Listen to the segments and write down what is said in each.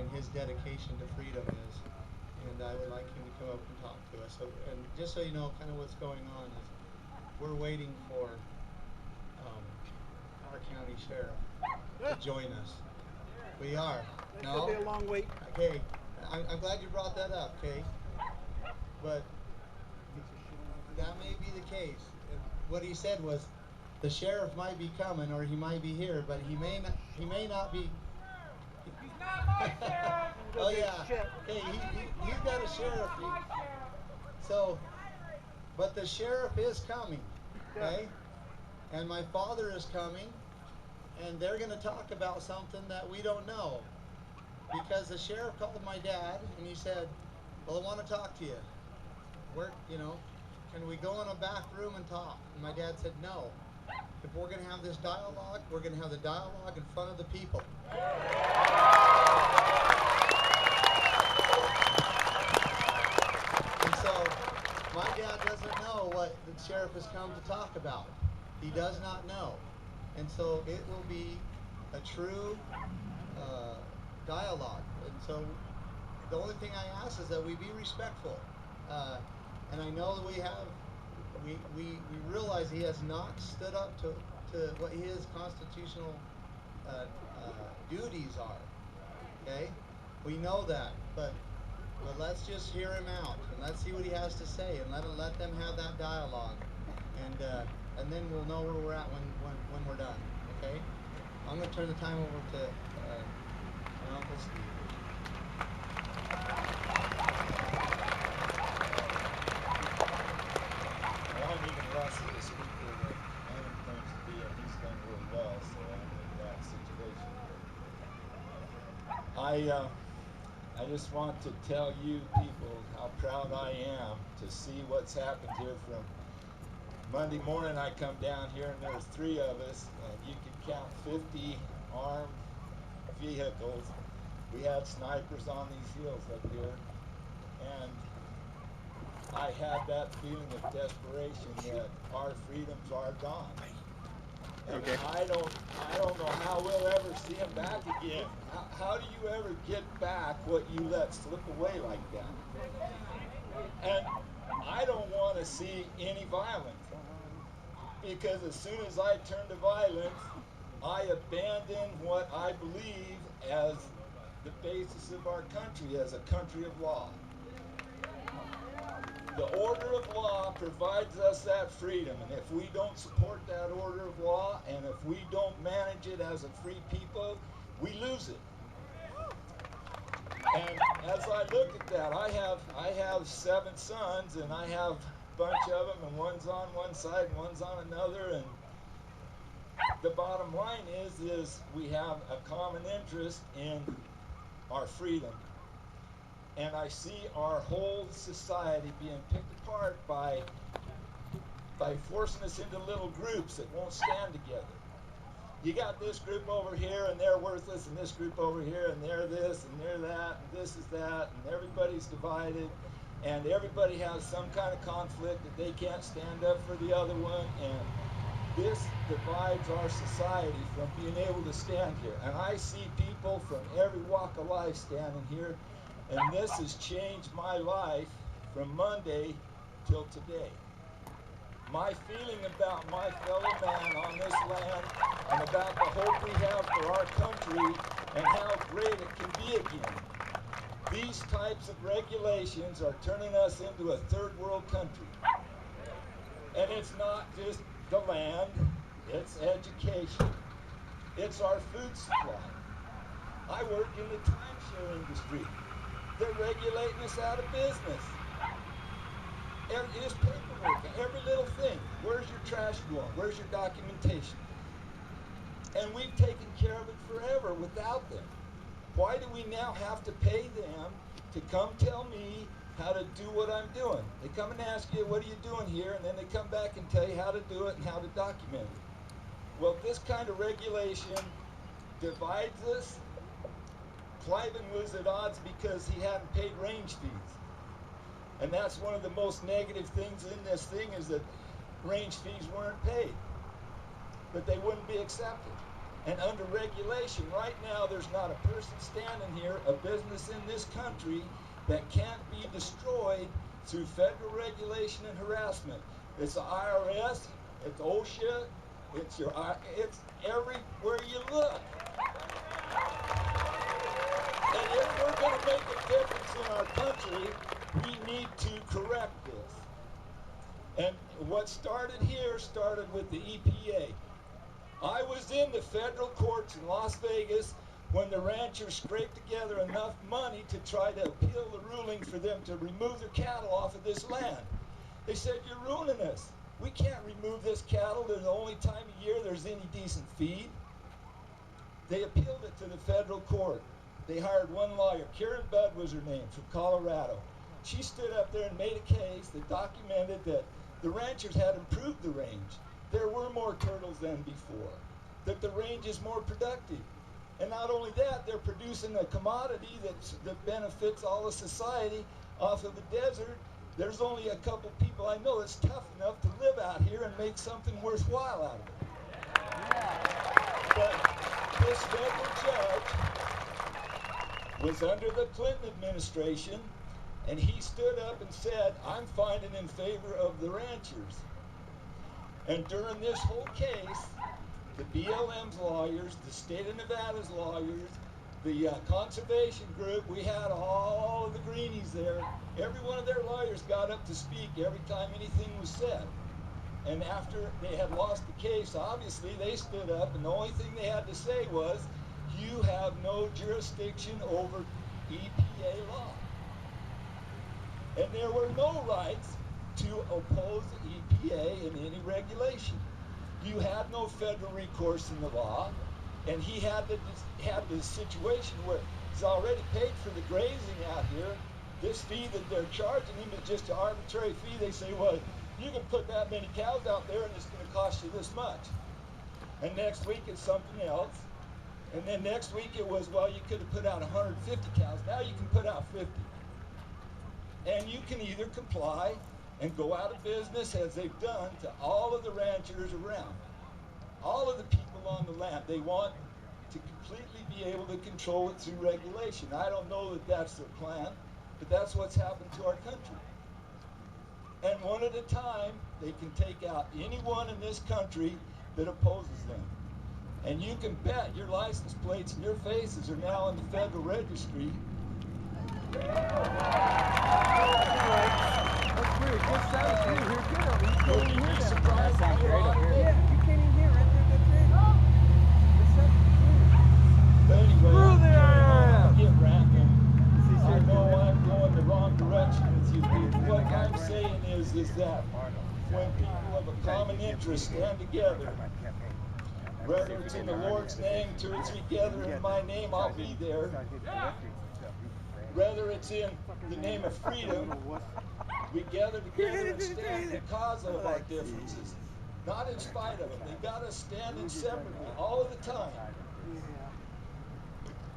and his dedication to freedom is. And I would like him to come up and talk to us. So, and just so you know, kind of what's going on is we're waiting for our county sheriff to join us. We are. That No? could be a long wait. Okay. I'm glad you brought that up, okay? But that may be the case. What he said was the sheriff might be coming or he might be here, but he may not be. He's not my sheriff. Oh yeah. Hey, he's got a sheriff. So, but the sheriff is coming, okay? And my father is coming, and they're going to talk about something that we don't know. Because the sheriff called my dad, and he said, well, I want to talk to you. Can we go in a back room and talk? And my dad said, no. If we're going to have this dialogue, we're going to have the dialogue in front of the people. And so, my dad doesn't know what the sheriff has come to talk about. He does not know. And so it will be a true dialogue. And so the only thing I ask is that we be respectful. And I know that we realize he has not stood up to what his constitutional duties are. Okay? We know that, but let's just hear him out and let's see what he has to say and let them have that dialogue, and then we'll know where we're at when we're done. Okay? I'm going to turn the time over to my Uncle Steve. Well, I'm even less of a speaker than Adam claims to be, and he's done really well, so I'm in that situation. I just want to tell you people how proud I am to see what's happened here. From Monday morning I come down here and there's 3 of us, and you can count 50 armed vehicles. We had snipers on these hills up here, and I had that feeling of desperation that our freedoms are gone. And Okay. I don't know how we'll ever see them back again. How do you ever get back what you let slip away like that? And I don't want to see any violence, because as soon as I turn to violence, I abandon what I believe as the basis of our country, as a country of law. The order of law provides us that freedom, and if we don't support that order of law, and if we don't manage it as a free people, we lose it. And as I look at that, I have 7 sons, and I have a bunch of them, and one's on one side and one's on another, and the bottom line is we have a common interest in our freedom. And I see our whole society being picked apart by forcing us into little groups that won't stand together. You got this group over here and they're worthless, and this group over here and they're this and they're that, and this is that, and everybody's divided, and everybody has some kind of conflict that they can't stand up for the other one, and this divides our society from being able to stand here. And I see people from every walk of life standing here, and this has changed my life from Monday till today. My feeling about my fellow man on this land, and about the hope we have for our country and how great it can be again. These types of regulations are turning us into a third world country. And it's not just the land, it's education. It's our food supply. I work in the timeshare industry. They're regulating us out of business. It is paperwork, every little thing. Where's your trash going? Where's your documentation? And we've taken care of it forever without them. Why do we now have to pay them to come tell me how to do what I'm doing? They come and ask you, what are you doing here? And then they come back and tell you how to do it and how to document it. Well, this kind of regulation divides us. Cliven was at odds because he hadn't paid range fees. And that's one of the most negative things in this thing, is that range fees weren't paid. But they wouldn't be accepted. and under regulation. Right now, there's not a person standing here, a business in this country, that can't be destroyed through federal regulation and harassment. It's the IRS, it's OSHA, it's everywhere you look. And if we're going to make a difference in our country, we need to correct this. And what started here started with the EPA. I was in the federal courts in Las Vegas when the ranchers scraped together enough money to try to appeal the ruling for them to remove their cattle off of this land. They said, you're ruining us. We can't remove this cattle. There's the only time of year there's any decent feed. They appealed it to the federal court. They hired one lawyer. Karen Budd was her name, from Colorado. She stood up there and made a case that documented that the ranchers had improved the range. There were more turtles than before. That the range is more productive. And not only that, they're producing a commodity that benefits all of society off of the desert. There's only a couple people I know that's tough enough to live out here and make something worthwhile out of it. But this federal judge was under the Clinton administration, and he stood up and said, I'm finding in favor of the ranchers. And during this whole case, the BLM's lawyers, the state of Nevada's lawyers, the conservation group, we had all of the greenies there. Every one of their lawyers got up to speak every time anything was said. And after they had lost the case, obviously they stood up, and the only thing they had to say was, you have no jurisdiction over EPA law. And there were no rights to oppose the EPA in any regulation. You had no federal recourse in the law, and he had the situation where he's already paid for the grazing out here. This fee that they're charging him is just an arbitrary fee. They say, well, you can put that many cows out there and it's going to cost you this much. And next week it's something else. And then next week it was, well, you could have put out 150 cows. Now you can put out 50. And you can either comply and go out of business, as they've done to all of the ranchers around, all of the people on the land. They want to completely be able to control it through regulation. I don't know that that's their plan, but that's what's happened to our country. And one at a time, they can take out anyone in this country that opposes them. And you can bet your license plates and your faces are now in the federal registry. That's weird. Good sound. You hear good over here. You can't even hear that. That sounds great over here. Yeah, you can't even hear right there. That's it. Good sound. But anyway, Through there. I'm getting rambling. I know I'm going the wrong direction with you people. What I'm saying is that when people of a common interest stand together, whether it's in the Lord's name, 2 or 3 gather in my name, I'll be there. Whether it's in the name of freedom, we gather together and stand because of our differences, not in spite of them. They got us standing separately all of the time.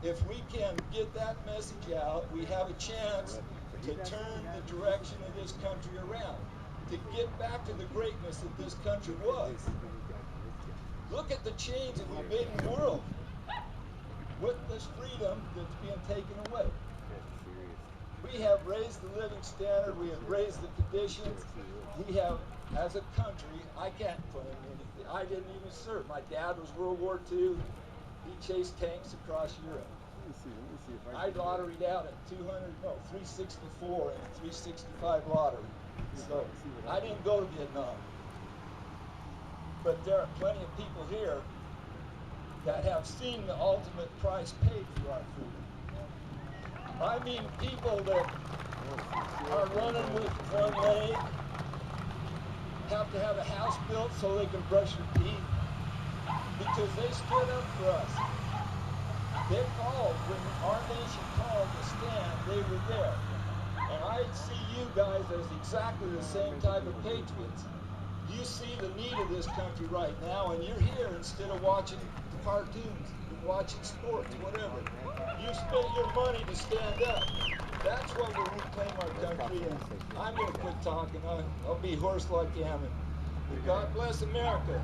If we can get that message out, we have a chance to turn the direction of this country around, to get back to the greatness that this country was. Look at the change that we've made in the world with this freedom that's being taken away. We have raised the living standard, we have raised the conditions. We have, as a country, I can't claim anything. I didn't even serve. My dad was World War II. He chased tanks across Europe. I lotteried out at 364 and 365 lottery. So I didn't go to Vietnam. But there are plenty of people here that have seen the ultimate price paid for our freedom. I mean people that are running with one leg, have to have a house built so they can brush their teeth, because they stood up for us. They called, when our nation called to stand, they were there. And I see you guys as exactly the same type of patriots. You see the need of this country right now, and you're here instead of watching cartoons, watching sports, whatever. You spent your money to stand up. That's what will reclaim our country. And I'm going to quit talking. I'll be hoarse like Ammon. God bless America.